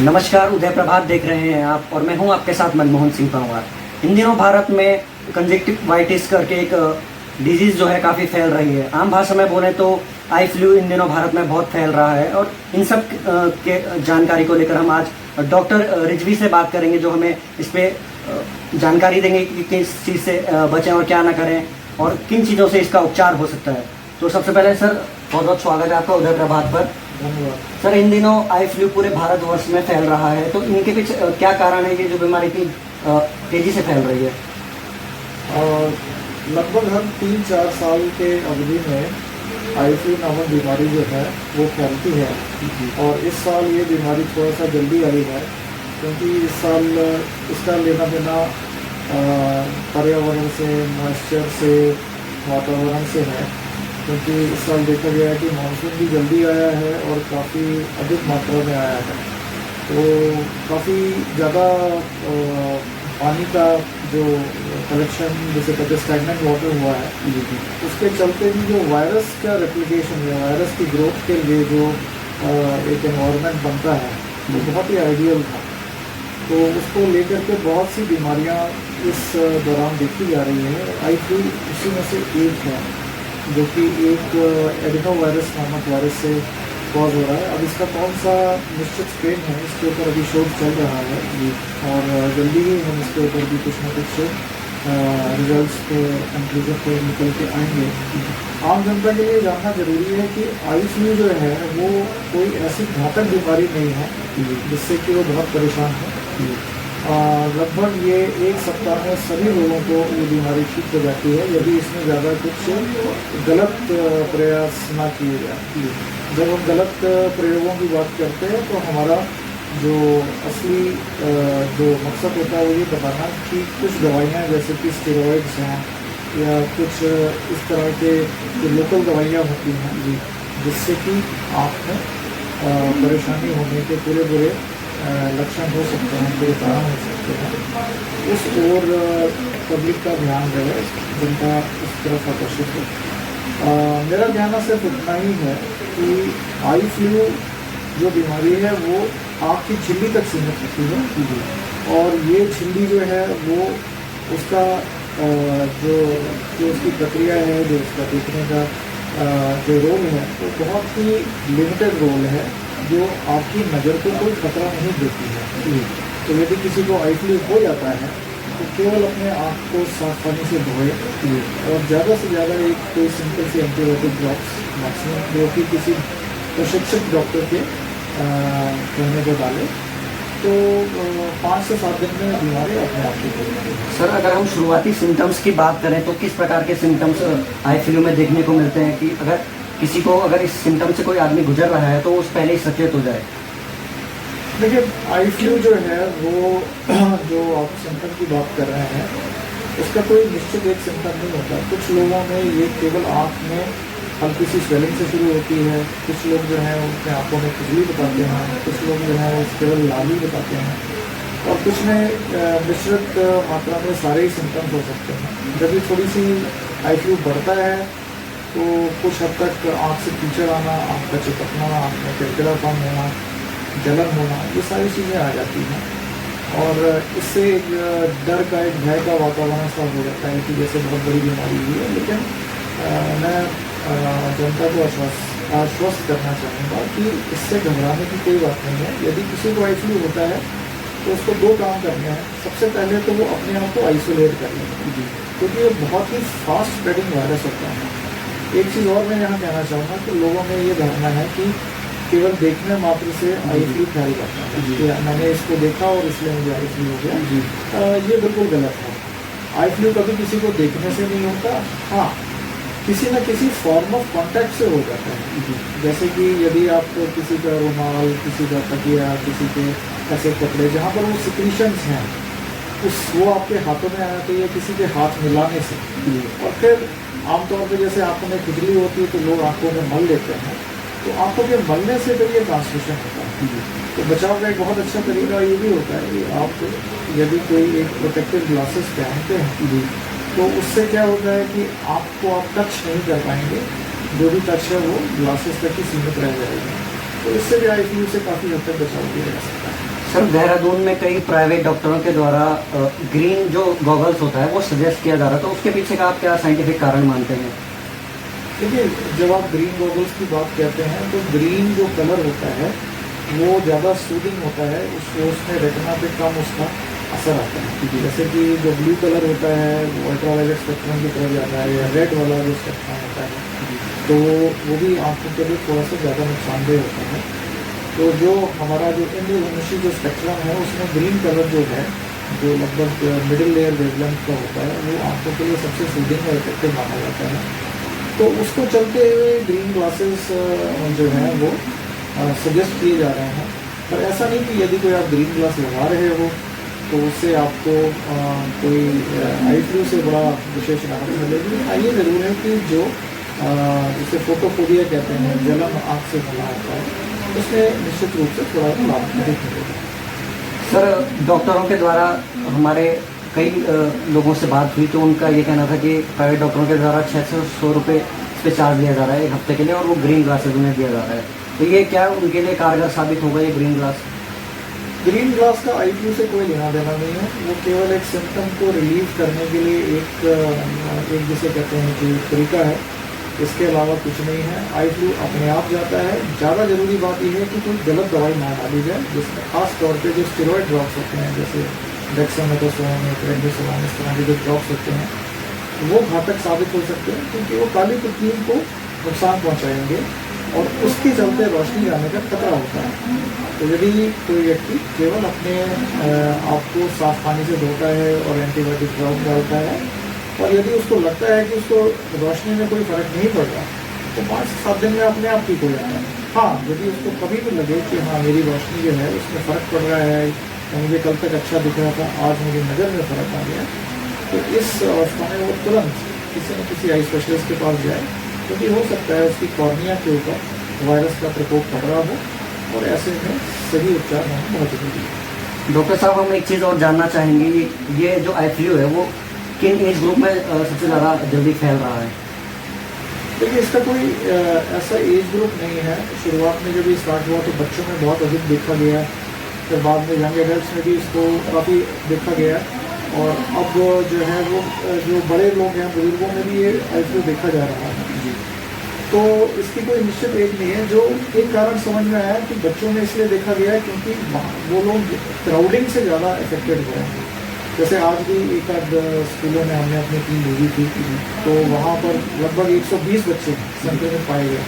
नमस्कार, उदय प्रभात देख रहे हैं आप और मैं हूं आपके साथ मनमोहन सिंह पंवार। इन दिनों भारत में कंजक्टिवाइटिस करके एक डिजीज़ जो है काफ़ी फैल रही है। आम भाषा में बोलें तो आई फ्लू इन दिनों भारत में बहुत फैल रहा है और इन सब के जानकारी को लेकर हम आज डॉक्टर रिजवी से बात करेंगे, जो हमें इस पर जानकारी देंगे कि किस चीज़ से बचें और क्या ना करें और किन चीज़ों से इसका उपचार हो सकता है। तो सबसे पहले सर, बहुत बहुत स्वागत है आपका उदय प्रभात पर। धन्यवाद। सर, इन दिनों आई फ्लू पूरे भारतवर्ष में फैल रहा है, तो इनके पीछे क्या कारण है कि जो बीमारी इतनी तेजी से फैल रही है? लगभग हर 3-4 साल के अवधि में आई फ्लू नामक बीमारी जो है वो फैलती है। और इस साल ये बीमारी थोड़ा सा जल्दी आई है, क्योंकि इस साल इसका लेना देना पर्यावरण से, मॉइस्चर से, वातावरण से है। क्योंकि इस साल देखा गया है कि मानसून भी जल्दी आया है और काफ़ी अधिक मात्रा में आया है, तो काफ़ी ज़्यादा पानी का जो कलेक्शन, जैसे कहते हैं स्टैग्नेंट वाटर हुआ है, उसके चलते भी जो वायरस का रेप्लिकेशन है, वायरस की ग्रोथ के लिए जो एक एनवायरनमेंट बनता है वो बहुत ही आइडियल था। तो उसको लेकर के बहुत सी बीमारियां इस दौरान देखी जा रही है। आई फ्लू उसी में से एक है, जो कि एक एडिनो वायरस नामक वायरस से कॉज हो रहा है। अब इसका कौन सा निश्चित स्ट्रेन है, इसके ऊपर अभी शोध चल रहा है और जल्दी ही हम इसके ऊपर भी कुछ ना कुछ रिजल्ट्स के कंक्लूजन पे निकल के आएंगे। आम जनता के लिए जानना जरूरी है कि आई फ्लू जो है वो कोई ऐसी घातक बीमारी नहीं है जिससे कि वो बहुत परेशान है। लगभग ये 1 सप्ताह में सभी लोगों को ये बीमारी ठीक हो जाती है, यदि इसमें ज़्यादा कुछ गलत प्रयास ना किए जाए। जब हम गलत प्रयोगों की बात करते हैं तो हमारा जो असली जो मकसद होता है वो ये बताना कि कुछ दवाइयाँ जैसे कि स्टेरॉइड्स हैं या कुछ इस तरह के जो लोकल दवाइयाँ होती हैं जिससे कि आप में परेशानी होने के पूरे लक्षण हो सकते हैं, पूरे कारण हो सकते हैं। उस ओर पब्लिक का ध्यान रहे, जनता इस तरफ आकर्षित हो। मेरा कहना सिर्फ इतना ही है कि आई फ्लू जो बीमारी है वो आँख की झिल्ली तक सीमित होती है और ये झिल्ली जो है वो उसका जो उसकी प्रक्रिया है, जो उसका देखने का जो रोल है वो बहुत ही लिमिटेड रोल है, जो आपकी नज़र को कोई खतरा नहीं देती है। तो यदि किसी को आई फ्लू हो जाता है तो केवल अपने आँख को साफ पानी से धोए और ज़्यादा से ज़्यादा एक कोई सिंपल सी एंटीबायोटिक ड्रॉप्स मैक्सिमम, जो कि किसी प्रशिक्षित डॉक्टर के कहने को डाले, तो 5 से 7 दिन में बीमारी अपने आप ठीक हो जाएगी। सर, अगर हम शुरुआती सिम्टम्स की बात करें तो किस प्रकार के सिम्टम्स आई फ्लू में देखने को मिलते हैं कि अगर किसी को अगर इस सिम्टम से कोई आदमी गुजर रहा है तो उस पहले ही सचेत हो जाए? देखिए, आई फ्लू जो है वो जो आप सिम्टम की बात कर रहे हैं उसका कोई निश्चित एक सिम्टम नहीं होता। कुछ लोगों में ये केवल आँख में हल्की सी स्वेलिंग से शुरू होती है, कुछ लोग जो हैं उनके आँखों में खुजली बताते हैं, कुछ लोग जो हैं केवल लाली बताते हैं और कुछ में मिश्रित मात्रा में सारे ही सिम्टम्स हो सकते हैं। जब भी थोड़ी सी आई फ्लू बढ़ता है तो कुछ हद तक आँख से कीचड़ आना, आँख का चिपकना, आँख में किलकिलापन होना, जलन होना, ये सारी चीज़ें आ जाती हैं और इससे एक डर का, एक भय का वातावरण सा हो जाता है कि जैसे बहुत बड़ी बीमारी हुई है। लेकिन मैं जनता को आश्वस्त करना चाहूँगा कि इससे घबराने की कोई बात नहीं है। यदि किसी को आई फ्लू होता है तो उसको 2 काम करने हैं। सबसे पहले तो वो अपने आप को आइसोलेट कर लें, क्योंकि ये बहुत ही फास्ट स्प्रेडिंग वायरस होता है। एक चीज़ और मैं यहाँ कहना चाहूँगा कि लोगों में ये धारणा है कि केवल देखने मात्र से आई फ्लू फैल जाता है कि मैंने इसको देखा और इसलिए मुझे आई फ्लू हो गया। ये बिल्कुल गलत है। आई फ्लू कभी किसी को देखने से नहीं होता, हाँ किसी न किसी फॉर्म ऑफ कॉन्टैक्ट से हो जाता है। जैसे कि यदि आप किसी का रुमाल, किसी का तकिया, किसी के ऐसे कपड़े जहाँ पर वो सिक्रीशंस हैं वो आपके हाथों में आना चाहिए किसी के हाथ मिलाने से, और फिर आमतौर पर जैसे आँखों में खुजली होती है तो लोग आँखों में मल लेते हैं, तो आँखों के मलने से फिर ये ट्रांसमिशन होता है। तो बचाव का एक बहुत अच्छा तरीका ये भी होता है कि आप यदि कोई एक प्रोटेक्टिव ग्लासेस पहनते हैं तो उससे क्या होता है कि आपको आप टच नहीं कर पाएंगे, जो भी टच है वो ग्लासेस तक ही सीमित रह जाएगा। तो इससे भी आई फ्लू से काफ़ी हद तक बचाव किया जा सकता है। सर देहरादून में कई प्राइवेट डॉक्टरों के द्वारा ग्रीन जो गॉगल्स होता है वो सजेस्ट किया जा रहा है, तो उसके पीछे का आप क्या साइंटिफिक कारण मानते हैं? देखिए, जब आप ग्रीन गॉगल्स की बात कहते हैं तो ग्रीन जो कलर होता है वो ज़्यादा सूदिंग होता है, उसमें रेटिना पे कम उसका असर आता है। जैसे कि जो ब्लू कलर होता है वो अल्ट्रावायलेट स्पेक्ट्रम की तरफ जाता है, या रेड वाला जो स्पेक्ट्रम होता है तो वो भी आंखों के लिए थोड़ा सा ज़्यादा नुकसानदेह होता है। तो जो हमारा जो इंद्रधनुषी जो स्पेक्ट्रम है उसमें ग्रीन कलर जो है, जो लगभग मिडिल लेयर वेवलेंथ का होता है, वो आंखों के लिए सबसे सूदिंग और इफेक्टिव माना जाता है। तो उसको चलते हुए ग्रीन ग्लासेस जो हैं वो सजेस्ट किए जा रहे हैं। पर ऐसा नहीं कि यदि कोई आप ग्रीन ग्लास लगा रहे हो तो उससे आपको कोई आई फ्लू से बड़ा विशेष राहत मिलेगी। हाँ, ये ज़रूर है कि जो जिसे फोटोफोबिया कहते हैं, जलन आँख से होना होता है, उसमें निश्चित रूप से थोड़ा लाभ अधिक मिलेगा। सर डॉक्टरों के द्वारा हमारे कई लोगों से बात हुई तो उनका ये कहना था कि प्राइवेट डॉक्टरों के द्वारा 600 रुपये इस पर चार्ज लिया जा रहा है एक हफ्ते के लिए, और वो ग्रीन ग्लासेज उन्हें दिया जा रहा है। तो ये क्या उनके लिए कारगर साबित होगा ये ग्रीन ग्लास? ग्रीन ग्लास का आई फ्लू से कोई लेना देना नहीं है। वो केवल एक सिम्टम को रिलीव करने के लिए एक जिसे कहते हैं कि तरीका है, इसके अलावा कुछ नहीं है। आई फ्लू अपने आप जाता है। ज़्यादा ज़रूरी बात यह है कि कोई गलत दवाई ना डाली जाए, जिसमें खास तौर पे जो स्टेरॉयड ड्रॉप्स होते हैं, जैसे डेक्सामेथासोन या प्रेडनिसोलोन, इस तरह के जो ड्रॉप्स होते हैं वो घातक साबित हो सकते हैं, क्योंकि वो काली प्रोटीन को नुकसान पहुँचाएंगे और उसके चलते रोशनी जाने का खतरा होता है। तो यदि कोई व्यक्ति केवल अपने आप को साफ पानी से धोता है और एंटीबायोटिक ड्रॉप डालता है, और यदि उसको लगता है कि उसको रोशनी में कोई फ़र्क नहीं पड़ रहा, तो 5 से 7 दिन में अपने आप ठीक हो जाता है। हाँ, यदि उसको कभी भी लगे कि हाँ मेरी रोशनी जो है उसमें फ़र्क पड़ रहा है, या मुझे कल तक अच्छा दिख रहा था, आज मुझे नज़र में फ़र्क आ गया, तो इस अवस्था में वो तुरंत किसी न किसी आई स्पेशलिस्ट के पास जाए, क्योंकि हो सकता है उसकी कॉर्निया के ऊपर वायरस का प्रकोप पड़ रहा हो, और ऐसे में सही उपचार होना बहुत जरूरी है। डॉक्टर साहब हम एक चीज़ और जानना चाहेंगे, ये जो आई फ्लू है वो किन एज ग्रुप में सबसे ज़्यादा जल्दी फैल रहा है? देखिए, इसका कोई ऐसा एज ग्रुप नहीं है। शुरुआत में जब ये स्टार्ट हुआ तो बच्चों में बहुत अधिक देखा गया, फिर बाद में यंग एडल्ट्स में भी इसको काफ़ी देखा गया, और अब जो है वो जो बड़े लोग हैं, बुजुर्गों में भी ये आई फ्लू देखा जा रहा है। तो इसकी कोई निश्चित एज नहीं है। जो एक कारण समझ में आया कि बच्चों में इसलिए देखा गया है क्योंकि वो लोग क्राउडिंग से ज़्यादा अफेक्टेड हुए हैं। जैसे आज भी एक आध स्कूलों में हमने अपनी टीम भेजी थी, तो वहाँ पर लगभग 120 बच्चे संक्रमित पाए गए।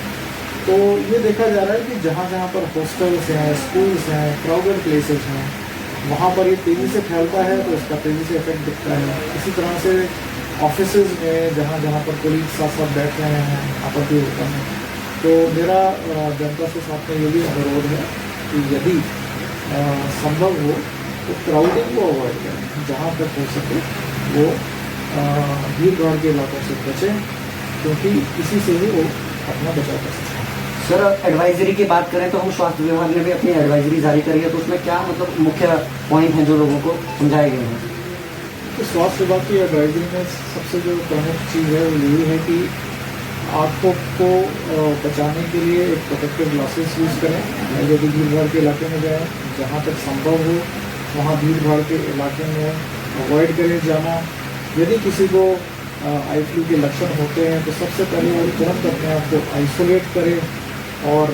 तो ये देखा जा रहा है कि जहाँ जहाँ पर हॉस्टल्स हैं, स्कूल्स हैं, क्राउडेड प्लेसेस हैं, वहाँ पर ये तेज़ी से फैलता है, तो इसका तेज़ी से इफेक्ट दिखता है। इसी तरह से ऑफिसेज में जहाँ जहाँ पर कोलीग साथ साथ बैठ रहे हैं, आपत्ति होता है। तो मेरा जनता से साथ में ये भी अनुरोध है कि यदि संभव हो तो क्राउडिंग को अवॉइड करें, जहाँ तक हो सके वो भीड़ भाड़ के इलाकों से बचें, क्योंकि इसी से ही वो अपना बचाव कर सकते हैं। सर एडवाइजरी की बात करें तो हम स्वास्थ्य विभाग ने भी अपनी एडवाइजरी जारी करी है, तो उसमें क्या मतलब मुख्य पॉइंट हैं जो लोगों को समझाए गए हैं? तो स्वास्थ्य विभाग की एडवाइजरी में सबसे जो प्रमुख चीज़ है वो यही है कि आँखों को बचाने के लिए एक प्रोटेक्टिव ग्लासेस यूज़ करें। यदि भीड़ भाड़ के इलाके में जाएँ, जहाँ तक संभव हो वहाँ भीड़ भाड़ के इलाके में अवॉइड करें जाना। यदि किसी को आई फ्लू के लक्षण होते हैं तो सबसे पहले वो तुरंत अपने आप को आइसोलेट करें, और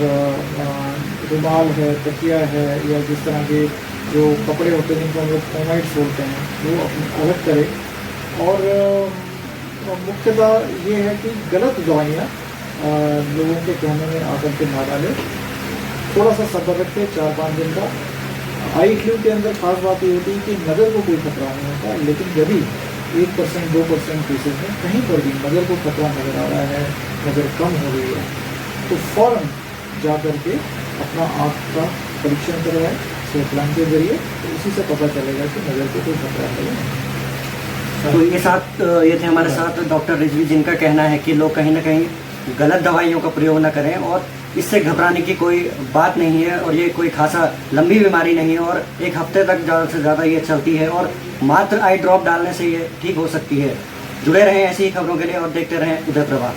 रुमाल है, तकिया है, या जिस तरह के जो कपड़े होते हैं जिनको हम लोग फोमाइट्स बोलते हैं, वो अपने अलग करें। और मुख्यतः ये है कि गलत दवाइयाँ लोगों के कहने में आकर के ना डालें। थोड़ा सा सब्र रखें 4-5 दिन का। आई फ्लू के अंदर खास बात ये होती है कि नज़र को कोई खतरा नहीं होता, लेकिन यदि 1% 2% केसेस में कहीं पर भी नज़र को खतरा नज़र आ रहा है, नज़र कम हो रही है, तो फ़ौरन जा कर के अपना आँख का परीक्षण करवाएं प्लान के जरिए, तो उसी से पता चलेगा कि नज़र को कोई खतरा नहीं। तो ये थे हमारे साथ डॉक्टर रिजवी, जिनका कहना है कि लोग कहीं ना कहीं गलत दवाइयों का प्रयोग न करें, और इससे घबराने की कोई बात नहीं है, और ये कोई खासा लंबी बीमारी नहीं है, और एक हफ्ते तक ज़्यादा से ज़्यादा ये चलती है, और मात्र आई ड्रॉप डालने से ये ठीक हो सकती है। जुड़े रहें ऐसी ही खबरों के लिए और देखते रहें उदय प्रभा।